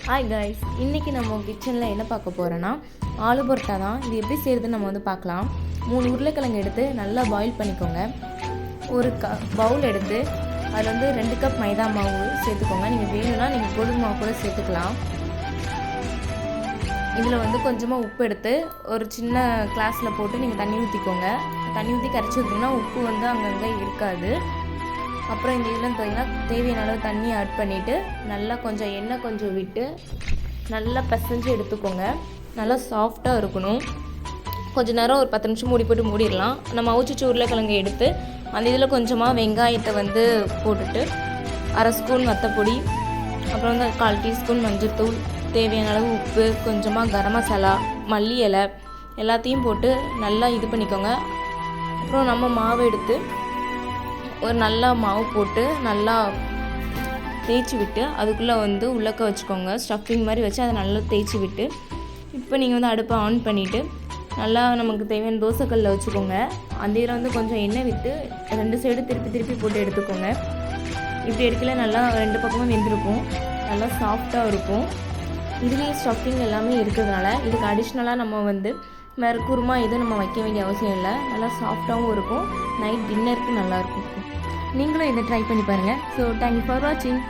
Hi guys, இன்றைக்கி நம்ம கிச்சனில் என்ன பார்க்க போகிறோன்னா ஆலு பரோட்டா தான். இது எப்படி செய்கிறதுன்னு நம்ம வந்து பார்க்கலாம். 3 உருளைக்கிழங்கு எடுத்து நல்லா பாயில் பண்ணிக்கோங்க. ஒரு பவுல் எடுத்து அதில் வந்து 2 கப் மைதா மாவு சேர்த்துக்கோங்க. நீங்கள் வேணும்னா நீங்கள் கோதுமை மாவு கூட சேர்த்துக்கலாம். இதில் வந்து கொஞ்சமாக உப்பு எடுத்து ஒரு சின்ன கிளாஸில் போட்டு நீங்கள் தண்ணி ஊற்றிக்கோங்க. தண்ணி ஊற்றி கரைச்சி ஊற்றிங்கன்னா உப்பு வந்து அங்கங்கே இருக்காது. அப்புறம் இந்த இதில் பார்த்தீங்கன்னா தேவையான அளவு தண்ணி ஆட் பண்ணிவிட்டு நல்லா கொஞ்சம் எண்ணெய் கொஞ்சம் விட்டு நல்லா பிசைஞ்சு எடுத்துக்கோங்க. நல்லா சாஃப்டாக இருக்கணும். கொஞ்சம் நேரம் ஒரு 10 நிமிஷம் மூடி போட்டு மூடிடலாம். நம்ம அவிச்ச உருளைக்கிழங்கு எடுத்து அந்த இதில் கொஞ்சமாக வெங்காயத்தை வந்து போட்டுட்டு 1/2 ஸ்பூன் வத்தப்பொடி, அப்புறம் வந்து 1/4 டீஸ்பூன் மஞ்சள்தூள், தேவையான அளவு உப்பு, கொஞ்சமாக கரம் மசாலா, மல்லி இலை எல்லாத்தையும் போட்டு நல்லா இது பண்ணிக்கோங்க. அப்புறம் நம்ம மாவு எடுத்து ஒரு நல்லா மாவு போட்டு நல்லா தேய்ச்சி விட்டு அதுக்குள்ளே வந்து உள்ளக்க வச்சுக்கோங்க. ஸ்டஃபிங் மாதிரி வச்சு அதை நல்லா தேய்ச்சி விட்டு இப்போ நீங்கள் வந்து அடுப்பை ஆன் பண்ணிவிட்டு நல்லா நமக்கு தேவையான தோசைக்கல்லில் வச்சுக்கோங்க. அந்த இதில் வந்து கொஞ்சம் எண்ணெய் விட்டு 2 சைடு திருப்பி போட்டு எடுத்துக்கோங்க. இப்படி எடுக்கல நல்லா 2 பக்கமும் வெந்திருக்கும். நல்லா சாஃப்டாக இருக்கும். இதுலேயே ஸ்டஃபிங் எல்லாமே இருக்கிறதுனால இதுக்கு அடிஷ்னலாக நம்ம வந்து வேறு குருமா எதுவும் நம்ம வைக்க வேண்டிய அவசியம் இல்லை. நல்லா சாஃப்டாகவும் இருக்கும். நைட் டின்னருக்கு நல்லாயிருக்கும். நீங்களும் இதை ட்ரை பண்ணி பாருங்கள். ஸோ தேங்க்யூ ஃபார் வாட்சிங்.